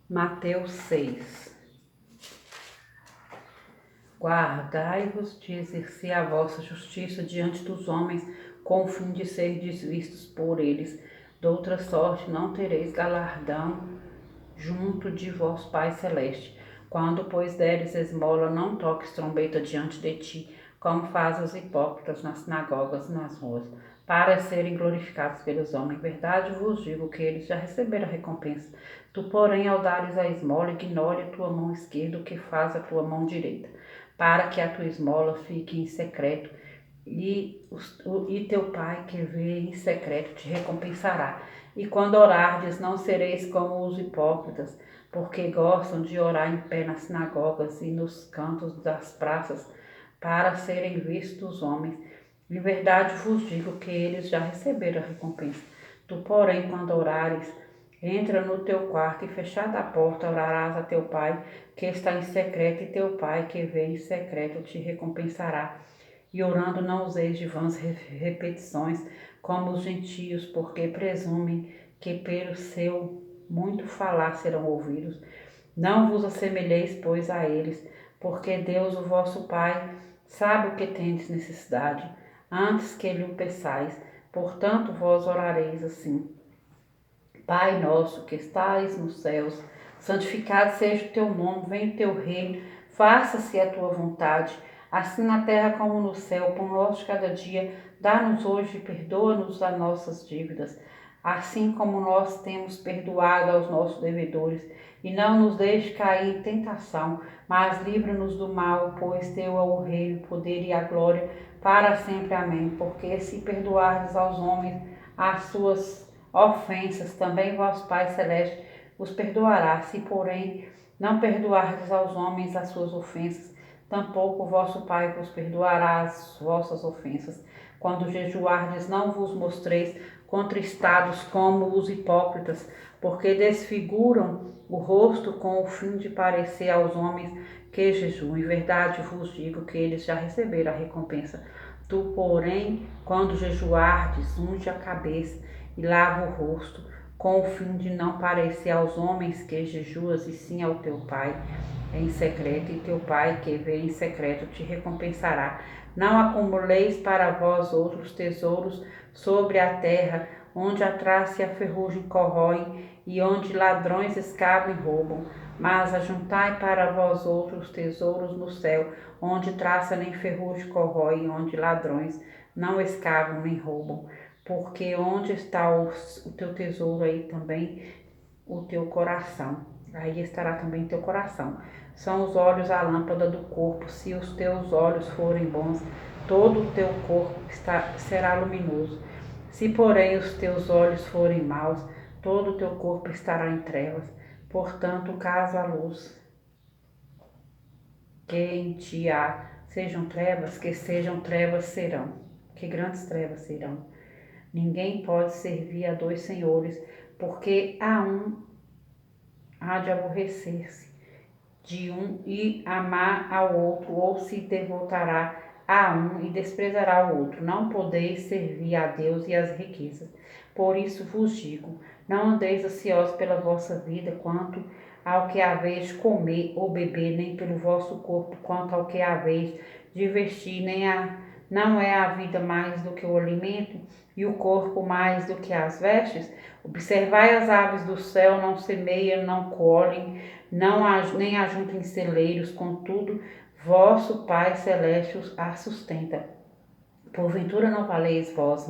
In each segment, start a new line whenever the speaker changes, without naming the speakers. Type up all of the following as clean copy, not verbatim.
Mateus 6. Guardai-vos de exercer a vossa justiça diante dos homens, com o fim de serdes vistos por eles. Doutra sorte não tereis galardão junto de vosso Pai Celeste. Quando, pois, deres esmola, não toques trombeta diante de ti, como fazem os hipócritas nas sinagogas e nas ruas, para serem glorificados pelos homens. Em verdade vos digo que eles já receberam a recompensa. Tu, porém, ao dares a esmola, ignore a tua mão esquerda o que faz a tua mão direita, para que a tua esmola fique em secreto, e teu Pai que vê em secreto te recompensará. E quando orardes, não sereis como os hipócritas, porque gostam de orar em pé nas sinagogas e nos cantos das praças, para serem vistos dos homens. Em verdade vos digo que eles já receberam a recompensa. Tu, porém, quando orares, entra no teu quarto e, fechada a porta, orarás a teu Pai que está em secreto, e teu Pai que vê em secreto te recompensará. E orando não useis de vãs repetições, como os gentios, porque presumem que pelo seu muito falar serão ouvidos. Não vos assemelheis, pois, a eles, porque Deus, o vosso Pai, sabe o que tendes necessidade, antes que lhe o peçais. Portanto, vós orareis assim: Pai nosso que estais nos céus, santificado seja o teu nome, venha o teu reino, faça-se a tua vontade, assim na terra como no céu. Pão nosso de cada dia, dá-nos hoje e perdoa-nos as nossas dívidas, assim como nós temos perdoado aos nossos devedores. E não nos deixe cair em tentação, mas livra-nos do mal, pois teu é o reino, o poder e a glória para sempre. Amém. Porque se perdoardes aos homens as suas ofensas, também vosso Pai Celeste vos perdoará. Se, porém, não perdoardes aos homens as suas ofensas, tampouco vosso Pai vos perdoará as vossas ofensas. Quando jejuardes, não vos mostreis contristados como os hipócritas, porque desfiguram o rosto com o fim de parecer aos homens que jejuam. Em verdade vos digo que eles já receberam a recompensa. Tu, porém, quando jejuardes, unge a cabeça e lava o rosto, com o fim de não parecer aos homens que jejuas, e sim ao teu Pai em secreto, e teu Pai que vê em secreto te recompensará. Não acumuleis para vós outros tesouros sobre a terra, onde a traça e a ferrugem corroem, e onde ladrões escavam e roubam. Mas ajuntai para vós outros tesouros no céu, onde traça nem ferrugem corrói, e onde ladrões não escavam nem roubam. Porque onde está o teu tesouro, aí também o teu coração. Aí estará também teu coração. São os olhos a lâmpada do corpo. Se os teus olhos forem bons, todo o teu corpo será luminoso. Se, porém, os teus olhos forem maus, todo o teu corpo estará em trevas. Portanto, caso a luz que em ti há sejam trevas, que sejam trevas serão, que grandes trevas serão. Ninguém pode servir a dois senhores, porque a um há de aborrecer-se de um e amar ao outro, ou se devotará a um e desprezará o outro. Não podeis servir a Deus e às riquezas. Por isso vos digo, não andeis ansiosos pela vossa vida, quanto ao que haveis de comer ou beber, nem pelo vosso corpo, quanto ao que haveis de vestir, não é a vida mais do que o alimento, e o corpo mais do que as vestes? Observai as aves do céu, não semeiam, não colhem, nem ajuntem celeiros, contudo, vosso Pai Celeste a sustenta. Porventura não valeis vós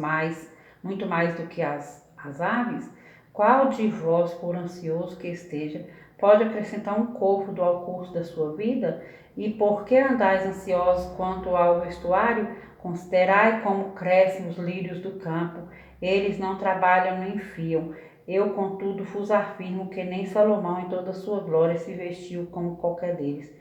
muito mais do que as aves? Qual de vós, por ansioso que esteja, pode acrescentar um côvado ao curso da sua vida? E por que andais ansiosos quanto ao vestuário? Considerai como crescem os lírios do campo, eles não trabalham nem fiam. Eu, contudo, vos afirmo que nem Salomão em toda a sua glória se vestiu como qualquer deles.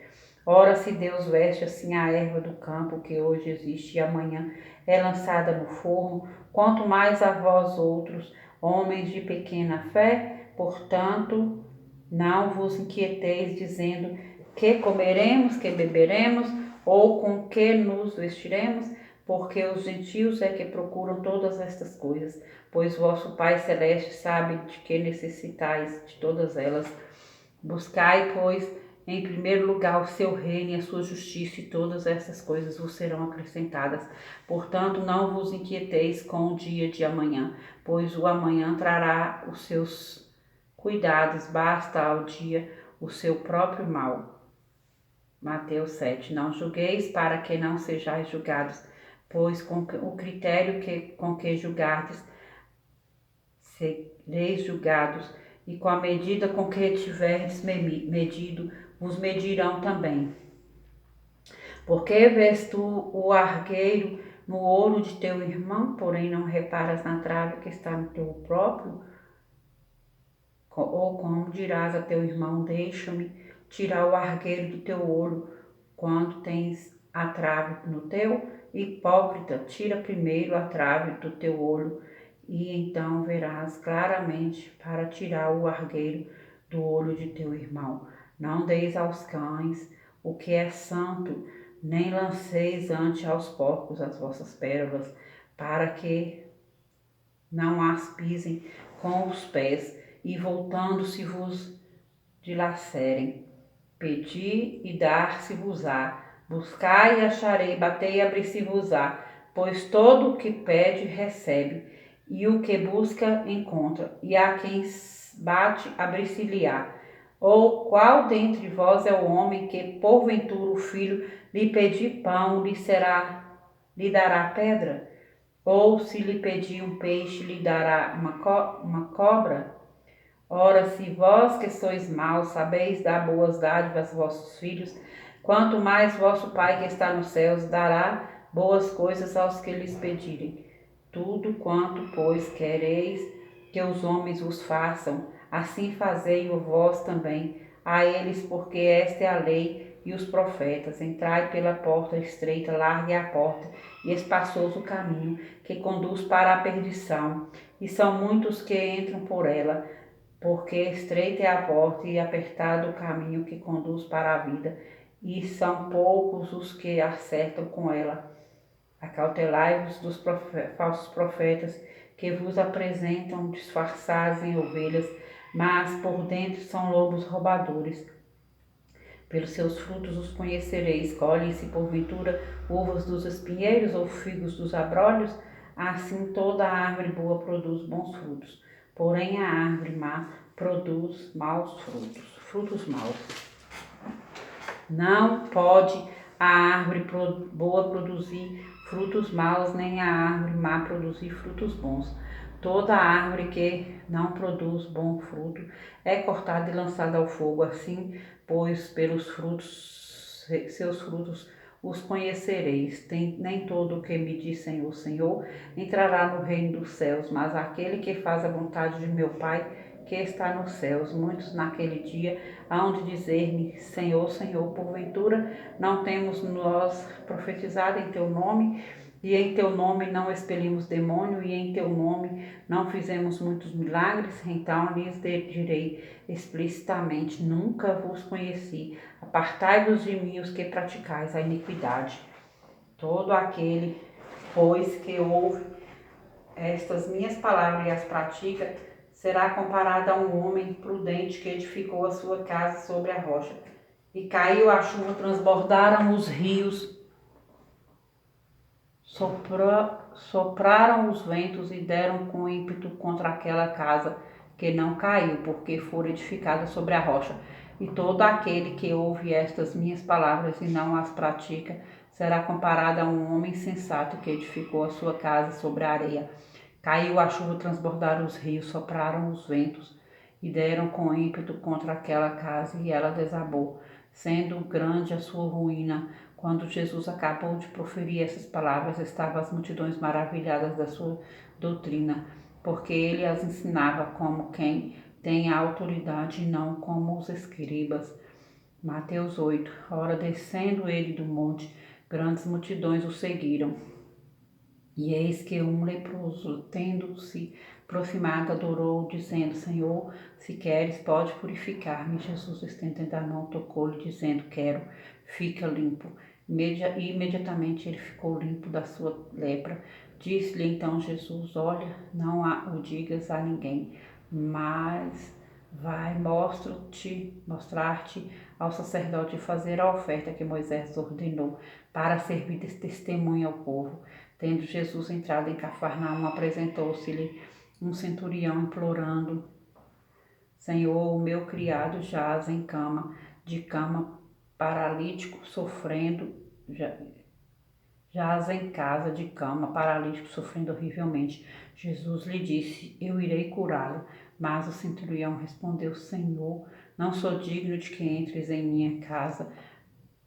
Ora, se Deus veste assim a erva do campo, que hoje existe e amanhã é lançada no forno, quanto mais a vós outros, homens de pequena fé. Portanto, não vos inquieteis dizendo: que comeremos, que beberemos, ou com que nos vestiremos? Porque os gentios é que procuram todas estas coisas, pois vosso Pai Celeste sabe de que necessitais de todas elas. Buscai, pois, em primeiro lugar o seu reino e a sua justiça, e todas essas coisas vos serão acrescentadas. Portanto, não vos inquieteis com o dia de amanhã, pois o amanhã trará os seus cuidados, basta ao dia o seu próprio mal. Mateus 7. Não julgueis para que não sejais julgados, pois com o critério com que julgardes, sereis julgados, e com a medida com que tiverdes medido, vos medirão também. Porque vês tu o argueiro no olho de teu irmão, porém não reparas na trave que está no teu próprio? Ou como dirás a teu irmão, deixa-me tirar o argueiro do teu olho, quando tens a trave no teu? Hipócrita, tira primeiro a trave do teu olho, e então verás claramente para tirar o argueiro do olho de teu irmão. Não deis aos cães o que é santo, nem lanceis ante aos porcos as vossas pérolas, para que não as pisem com os pés, e voltando-se vos dilacerem. Pedi e dar-se-vos-á, buscai e acharei, batei e abri-se-vos-á, pois todo o que pede recebe, e o que busca encontra, e a quem bate abrir-se-lhe-á. Ou qual dentre vós é o homem que, porventura, o filho lhe pedir pão, lhe dará pedra? Ou se lhe pedir um peixe, lhe dará uma cobra? Ora, se vós que sois maus sabeis dar boas dádivas aos vossos filhos, quanto mais vosso Pai que está nos céus dará boas coisas aos que lhes pedirem. Tudo quanto, pois, quereis que os homens vos façam, assim fazei-o vós também a eles, porque esta é a lei e os profetas. Entrai pela porta estreita, larga é a porta, e espaçoso o caminho que conduz para a perdição, e são muitos que entram por ela, porque estreita é a porta e apertado o caminho que conduz para a vida, e são poucos os que acertam com ela. Acautelai-vos dos falsos profetas, que vos apresentam disfarçados em ovelhas, mas por dentro são lobos roubadores. Pelos seus frutos os conhecereis. Colhem-se porventura uvas dos espinheiros ou figos dos abrolhos? Assim toda árvore boa produz bons frutos, porém a árvore má produz maus frutos, frutos maus. Não pode a árvore boa produzir frutos maus, nem a árvore má produzir frutos bons. Toda árvore que não produz bom fruto é cortada e lançada ao fogo. Assim, pois, pelos frutos, seus frutos os conhecereis. Nem todo o que me diz Senhor, Senhor, entrará no reino dos céus, mas aquele que faz a vontade de meu Pai que está nos céus. Muitos naquele dia hão de dizer-me, Senhor, Senhor, porventura não temos nós profetizado em teu nome, e em teu nome não expelimos demônio, e em teu nome não fizemos muitos milagres? Então lhes direi explicitamente, nunca vos conheci. Apartai-vos de mim, os que praticais a iniquidade. Todo aquele, pois, que ouve estas minhas palavras e as pratica, será comparado a um homem prudente que edificou a sua casa sobre a rocha. E caiu a chuva, transbordaram os rios, sopraram os ventos e deram com ímpeto contra aquela casa, que não caiu, porque fora edificada sobre a rocha. E todo aquele que ouve estas minhas palavras e não as pratica, será comparado a um homem sensato que edificou a sua casa sobre a areia. Caiu a chuva, transbordaram os rios, sopraram os ventos e deram com ímpeto contra aquela casa, e ela desabou, sendo grande a sua ruína. Quando Jesus acabou de proferir essas palavras, estavam as multidões maravilhadas da sua doutrina, porque ele as ensinava como quem tem a autoridade e não como os escribas. Mateus 8. Ora, descendo ele do monte, grandes multidões o seguiram. E eis que um leproso, tendo-se aproximado, adorou, dizendo, Senhor, se queres, pode purificar-me. Jesus, estendendo a mão, tocou-lhe, dizendo, quero, fica limpo. E imediatamente ele ficou limpo da sua lepra. Disse-lhe então Jesus, olha, não o digas a ninguém, mas Vai, mostrar-te ao sacerdote e fazer a oferta que Moisés ordenou para servir de testemunha ao povo. Tendo Jesus entrado em Cafarnaum, apresentou-se-lhe um centurião implorando: Senhor, o meu criado jaz em cama, paralítico, sofrendo, jaz em casa de cama, paralítico, sofrendo horrivelmente. Jesus lhe disse: Eu irei curá-lo. Mas o centurião respondeu: Senhor, não sou digno de que entres em minha casa,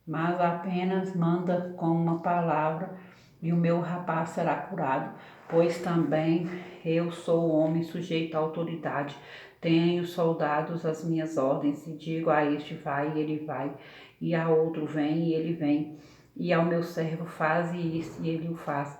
mas apenas manda com uma palavra e o meu rapaz será curado, pois também eu sou homem sujeito à autoridade. Tenho soldados às minhas ordens, e digo a este vai e ele vai, e a outro vem e ele vem, e ao meu servo faze isto e ele o faz.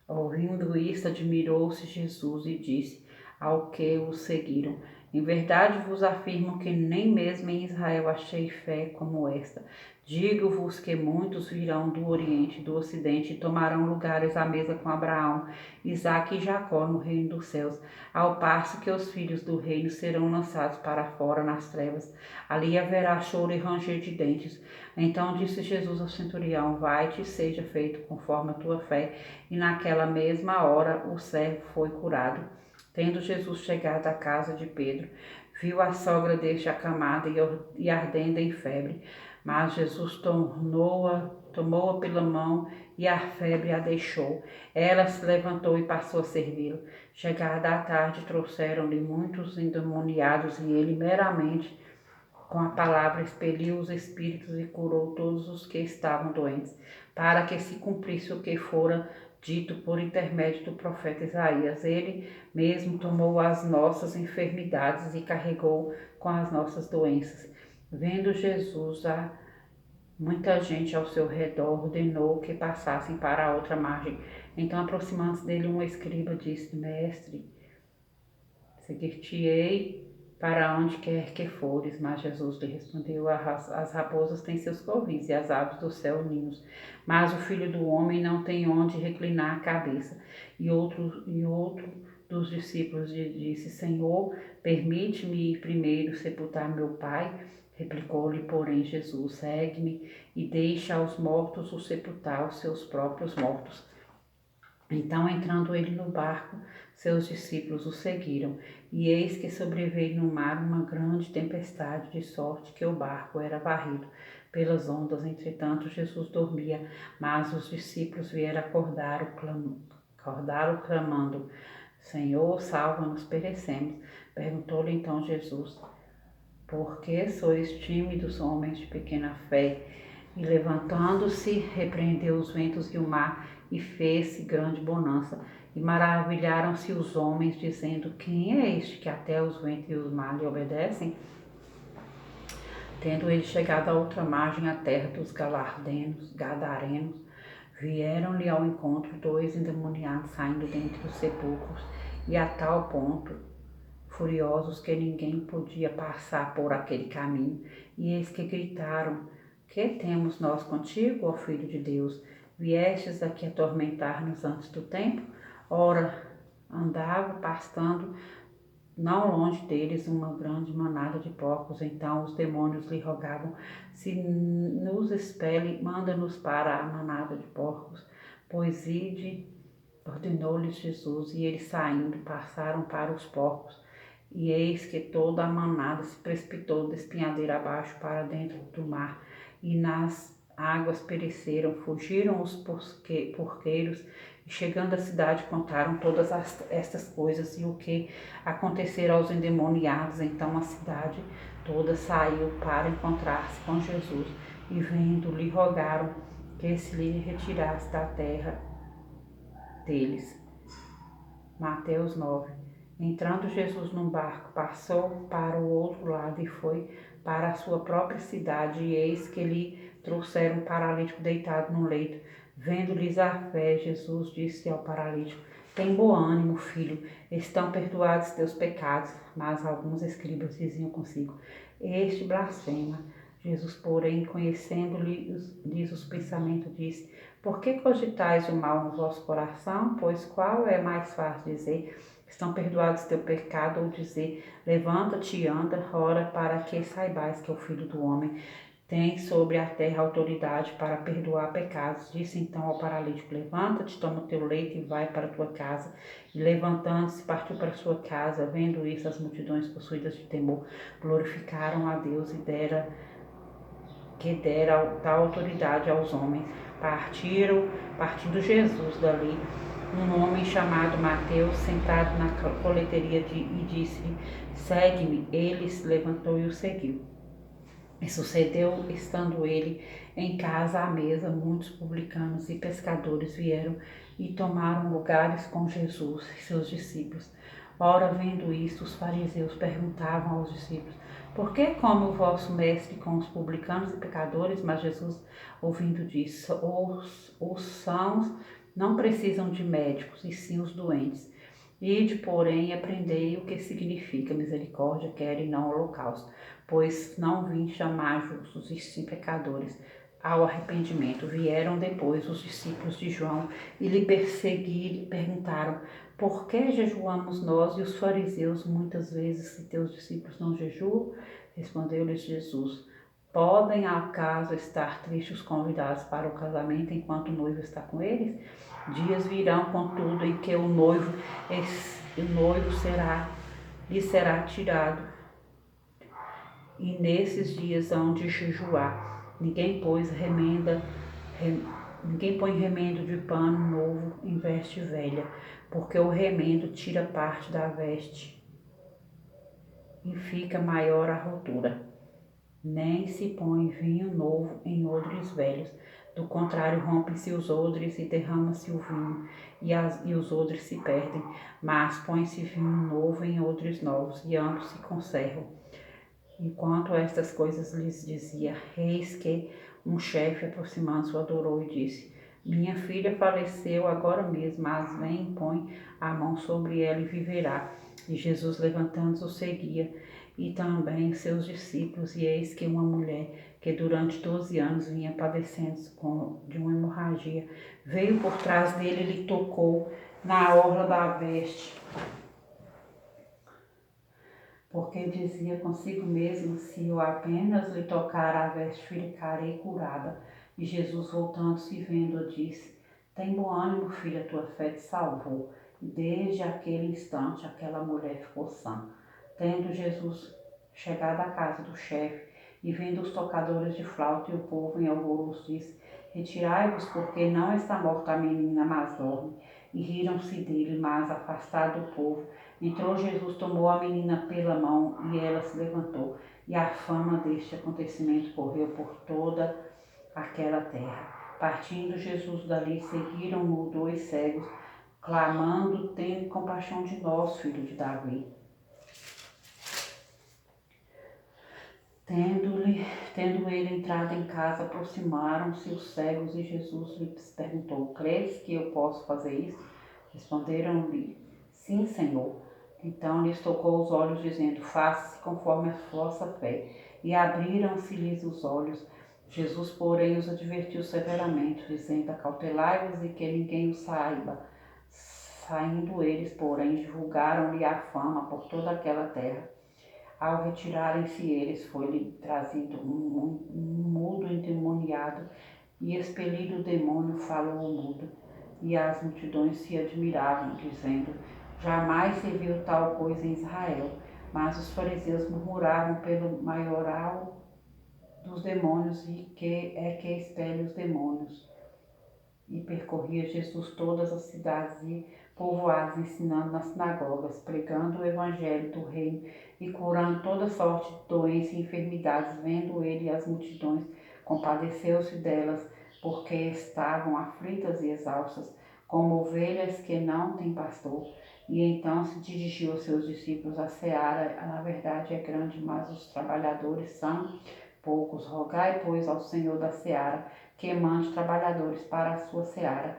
Ouvindo isto, admirou-se Jesus e disse ao que o seguiram: Em verdade vos afirmo que nem mesmo em Israel achei fé como esta. Digo-vos que muitos virão do Oriente e do Ocidente e tomarão lugares à mesa com Abraão, Isaque e Jacó no reino dos céus, ao passo que os filhos do reino serão lançados para fora nas trevas. Ali haverá choro e ranger de dentes. Então disse Jesus ao centurião: Vai-te e seja feito conforme a tua fé. E naquela mesma hora o servo foi curado. Tendo Jesus chegado à casa de Pedro, viu a sogra deste acamada e ardendo em febre. Mas Jesus tomou-a pela mão e a febre a deixou. Ela se levantou e passou a servi-lo. Chegada a tarde, trouxeram-lhe muitos endemoniados e ele meramente com a palavra expeliu os espíritos e curou todos os que estavam doentes, para que se cumprisse o que fora dito por intermédio do profeta Isaías. Ele mesmo tomou as nossas enfermidades e carregou com as nossas doenças. Vendo Jesus muita gente ao seu redor, ordenou que passassem para a outra margem. Então, aproximando-se dele, um escriba disse: Mestre, seguir-te-ei para onde quer que fores. Mas Jesus lhe respondeu: As raposas têm seus covis e as aves do céu ninhos, mas o Filho do Homem não tem onde reclinar a cabeça. E outro dos discípulos lhe disse: Senhor, permite-me ir primeiro sepultar meu pai? Replicou-lhe, porém, Jesus: Segue-me e deixa aos mortos o sepultar os seus próprios mortos. Então, entrando ele no barco, seus discípulos o seguiram, e eis que sobreveio no mar uma grande tempestade, de sorte que o barco era varrido pelas ondas. Entretanto, Jesus dormia, mas os discípulos vieram acordaram clamando: Senhor, salva-nos, perecemos. Perguntou-lhe então Jesus: Por que sois tímidos, homens de pequena fé? E levantando-se, repreendeu os ventos e o mar, e fez-se grande bonança. E maravilharam-se os homens, dizendo: Quem é este que até os ventos e os mares lhe obedecem? Tendo ele chegado à outra margem, a terra dos Gadarenos, vieram-lhe ao encontro dois endemoniados saindo dentre os sepulcros, e a tal ponto furiosos que ninguém podia passar por aquele caminho. E eis que gritaram: Que temos nós contigo, ó Filho de Deus? Viestes aqui atormentar-nos antes do tempo? Ora, andava pastando não longe deles uma grande manada de porcos. Então os demônios lhe rogavam: Se nos expele, manda-nos para a manada de porcos. Pois ide, ordenou-lhes Jesus, e eles saindo passaram para os porcos. E eis que toda a manada se precipitou de espinhadeira abaixo para dentro do mar, e nas águas pereceram. Fugiram os porqueiros, e chegando à cidade contaram todas estas coisas e o que acontecera aos endemoniados. Então a cidade toda saiu para encontrar-se com Jesus, e vendo, lhe rogaram que se lhe retirasse da terra deles. Mateus 9. Entrando Jesus num barco, passou para o outro lado e foi para a sua própria cidade, e eis que lhe trouxeram um paralítico deitado no leito. Vendo-lhes a fé, Jesus disse ao paralítico: Tem bom ânimo, filho, estão perdoados teus pecados. Mas alguns escribas diziam consigo: Este blasfema. Jesus, porém, conhecendo-lhes os pensamentos, disse: Por que cogitais o mal no vosso coração? Pois qual é mais fácil dizer: estão perdoados teu pecado, ou dizer, levanta-te e anda, ora para que saibais que o Filho do Homem tem sobre a terra autoridade para perdoar pecados. Disse então ao paralítico, levanta-te, toma o teu leito e vai para a tua casa. E levantando-se, partiu para a sua casa. Vendo isso, as multidões possuídas de temor glorificaram a Deus e dera tal autoridade aos homens. Partindo Jesus dali, um homem chamado Mateus, sentado na coleteria, e disse-lhe, segue-me. Ele se levantou e o seguiu. E sucedeu, estando ele em casa à mesa, muitos publicanos e pescadores vieram e tomaram lugares com Jesus e seus discípulos. Ora, vendo isto, os fariseus perguntavam aos discípulos, por que come o vosso mestre com os publicanos e pecadores? Mas Jesus, ouvindo disse, os sãos não precisam de médicos, e sim os doentes. Ide, porém, e aprendei o que significa misericórdia, quer e não holocausto, pois não vim chamar justos e sim pecadores ao arrependimento. Vieram depois os discípulos de João e lhe perguntaram, por que jejuamos nós e os fariseus muitas vezes, se teus discípulos não jejuam? Respondeu-lhes Jesus, podem acaso estar tristes os convidados para o casamento enquanto o noivo está com eles? Dias virão, contudo, em que o noivo lhe será tirado, e nesses dias hão de jejuar. Ninguém põe remendo de pano novo em veste velha, porque o remendo tira parte da veste e fica maior a rotura. Nem se põe vinho novo em odres velhos, do contrário rompem-se os odres e derrama-se o vinho, e os odres se perdem, mas põe-se vinho novo em odres novos, e ambos se conservam. Enquanto estas coisas lhes dizia, eis que um chefe, aproximando-se, o adorou e disse, minha filha faleceu agora mesmo, mas vem, põe a mão sobre ela e viverá. E Jesus, levantando-se, o seguia, e também seus discípulos, e eis que uma mulher, que durante 12 anos vinha padecendo de uma hemorragia, veio por trás dele e lhe tocou na orla da veste, porque dizia consigo mesmo, se eu apenas lhe tocar a veste, ficarei curada. E Jesus, voltando-se e vendo-a, disse, tem bom ânimo, filha, tua fé te salvou. E desde aquele instante, aquela mulher ficou sã. Tendo Jesus chegado à casa do chefe, e vendo os tocadores de flauta e o povo em alvoroço, disse, retirai-vos, porque não está morta a menina, mas dorme. E riram-se dele, mas afastado do povo, entrou Jesus, tomou a menina pela mão, e ela se levantou. E a fama deste acontecimento correu por toda aquela terra. Partindo Jesus dali, seguiram-o 2 cegos, clamando, tem compaixão de nós, filho de Davi. Tendo ele entrado em casa, aproximaram-se os cegos e Jesus lhes perguntou, crês que eu posso fazer isso? Responderam-lhe, sim, Senhor. Então lhes tocou os olhos, dizendo, faça-se conforme a vossa fé. E abriram-se-lhes os olhos. Jesus, porém, os advertiu severamente, dizendo, acautelai-vos e que ninguém o saiba. Saindo eles, porém, divulgaram-lhe a fama por toda aquela terra. Ao retirarem-se eles, foi-lhe trazido um mudo endemoniado, e expelido o demônio, falou o mudo. E as multidões se admiravam, dizendo, jamais se viu tal coisa em Israel. Mas os fariseus murmuravam pelo maioral dos demônios, e que expele os demônios. E percorria Jesus todas as cidades e povoados, ensinando nas sinagogas, pregando o evangelho do reino e curando toda sorte de doenças e enfermidades. Vendo ele as multidões, compadeceu-se delas, porque estavam aflitas e exaustas, como ovelhas que não têm pastor. E então se dirigiu aos seus discípulos, a seara, na verdade, é grande, mas os trabalhadores são poucos. Rogai, pois, ao Senhor da seara, que mande trabalhadores para a sua seara.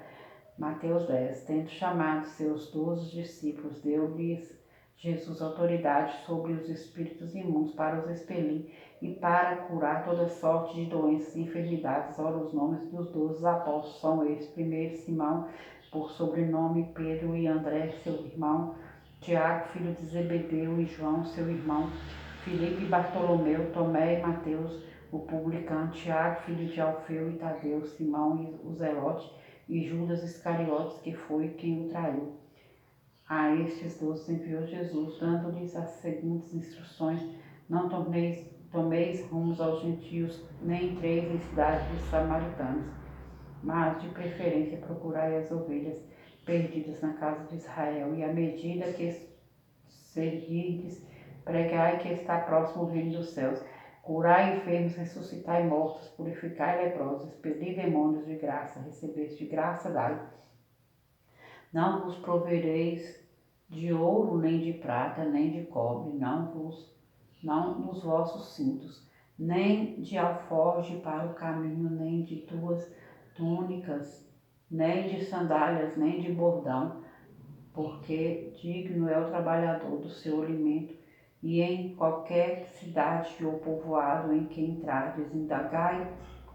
Mateus 10. Tendo chamado seus 12 discípulos, deu-lhes Jesus autoridade sobre os espíritos imundos para os expelir e para curar toda sorte de doenças e enfermidades. Ora, os nomes dos 12 apóstolos são estes: primeiro, Simão, por sobrenome Pedro, e André, seu irmão, Tiago, filho de Zebedeu, e João, seu irmão, Filipe e Bartolomeu, Tomé e Mateus, o publicano, Tiago, filho de Alfeu e Tadeu, Simão e o Zelote, e Judas Iscariotes, que foi quem o traiu. A estes 12 enviou Jesus, dando-lhes as seguintes instruções: não tomeis rumos aos gentios, nem entreis em cidades dos samaritanos, mas de preferência procurai as ovelhas perdidas na casa de Israel, e à medida que seguirdes, pregai que está próximo o reino dos céus. Curai enfermos, ressuscitai mortos, purificai leprosos, expeli demônios de graça, recebeste de graça, dai. Não vos provereis de ouro, nem de prata, nem de cobre, não nos vossos cintos, nem de alforje para o caminho, nem de tuas túnicas, nem de sandálias, nem de bordão, porque digno é o trabalhador do seu alimento. E em qualquer cidade ou povoado em que entrardes, indagai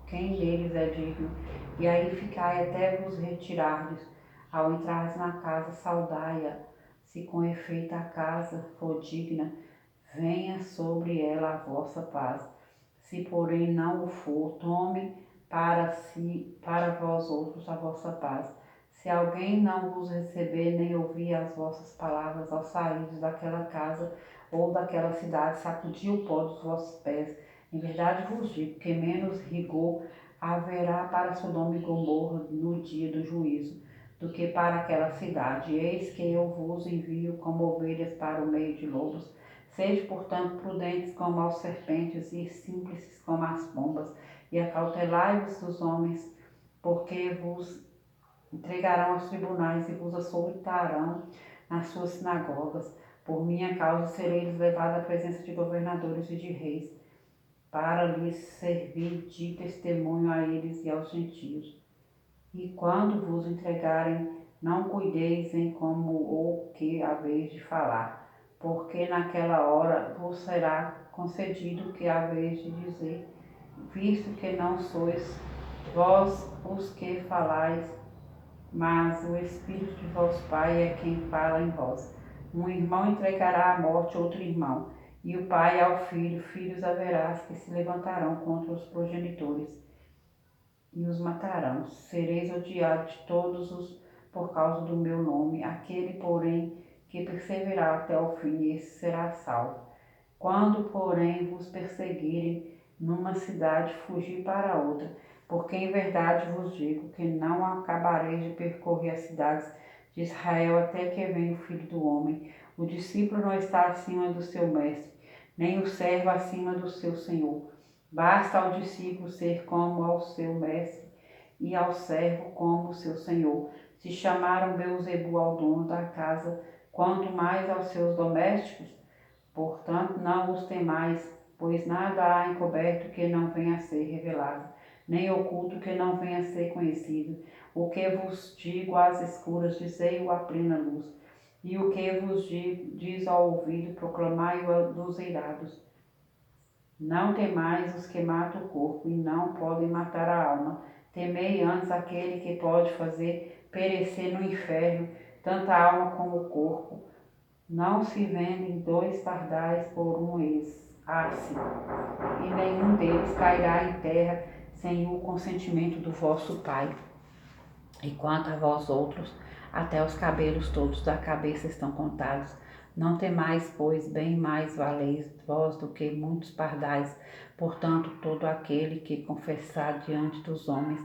quem deles é digno, e aí ficai até vos retirardes. Ao entrares na casa, saudai-a. Se com efeito a casa for digna, venha sobre ela a vossa paz. Se porém não o for, tome para si, para vós outros, a vossa paz. Se alguém não vos receber, nem ouvir as vossas palavras ao sairdes daquela casa ou daquela cidade, sacudi o pó dos vossos pés. Em verdade vos digo que menos rigor haverá para Sodoma e Gomorra no dia do juízo, do que para aquela cidade. Eis que eu vos envio como ovelhas para o meio de lobos. Sede, portanto, prudentes como as serpentes e simples como as pombas, e acautelai-vos dos homens, porque vos entregarão aos tribunais e vos açoitarão nas suas sinagogas. Por minha causa sereis levados à presença de governadores e de reis, para lhes servir de testemunho a eles e aos gentios. E quando vos entregarem, não cuideis em como ou que haveis de falar, porque naquela hora vos será concedido o que haveis de dizer, visto que não sois vós os que falais, mas o Espírito de vosso Pai é quem fala em vós. Um irmão entregará à morte outro irmão, e o pai ao filho. Filhos haverás que se levantarão contra os progenitores e os matarão. Sereis odiados de todos os por causa do meu nome. Aquele, porém, que perseverar até o fim, esse será salvo. Quando, porém, vos perseguirem numa cidade, fugi para outra, porque em verdade vos digo que não acabareis de percorrer as cidades de Israel até que venha o Filho do Homem. O discípulo não está acima do seu mestre, nem o servo acima do seu senhor. Basta ao discípulo ser como ao seu mestre e ao servo como o seu senhor. Se chamaram Beelzebul ao dono da casa, quanto mais aos seus domésticos. Portanto, não os temais, pois nada há encoberto que não venha a ser revelado, nem oculto que não venha a ser conhecido. O que vos digo às escuras, dizei-o à plena luz. E o que vos diz ao ouvido, proclamai-o dos eirados. Não temais os que matam o corpo e não podem matar a alma. Temei antes aquele que pode fazer perecer no inferno tanto a alma como o corpo. Não se vendem 2 pardais por um asse, e nenhum deles cairá em terra sem o consentimento do vosso Pai. E quanto a vós outros, até os cabelos todos da cabeça estão contados. Não temais, pois, bem mais valeis vós do que muitos pardais. Portanto, todo aquele que confessar diante dos homens,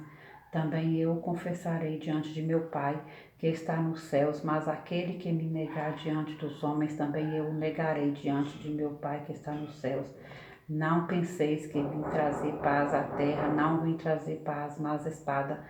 também eu confessarei diante de meu Pai, que está nos céus. Mas aquele que me negar diante dos homens, também eu o negarei diante de meu Pai, que está nos céus. Não penseis que vim trazer paz à terra, não vim trazer paz, mas espada,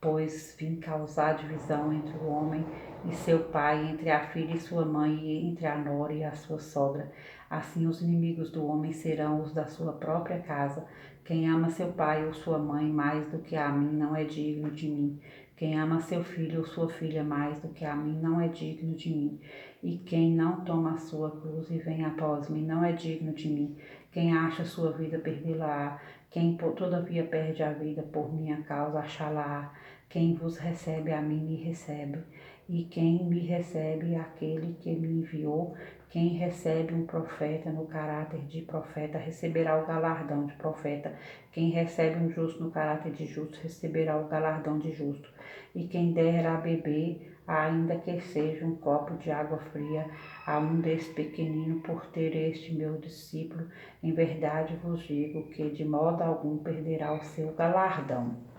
pois vim causar divisão entre o homem e seu pai, entre a filha e sua mãe, e entre a nora e a sua sogra. Assim os inimigos do homem serão os da sua própria casa. Quem ama seu pai ou sua mãe mais do que a mim não é digno de mim. Quem ama seu filho ou sua filha mais do que a mim não é digno de mim. E quem não toma a sua cruz e vem após mim não é digno de mim. Quem acha sua vida, perdê-la-á. Quem todavia perde a vida por minha causa, achá-la-á. Quem vos recebe a mim me recebe, E quem me recebe, aquele que me enviou. Quem recebe um profeta no caráter de profeta, receberá o galardão de profeta. Quem recebe um justo no caráter de justo, receberá o galardão de justo. E quem der a beber, ainda que seja um copo de água fria, a um desse pequenino, por ter este meu discípulo, em verdade vos digo que de modo algum perderá o seu galardão.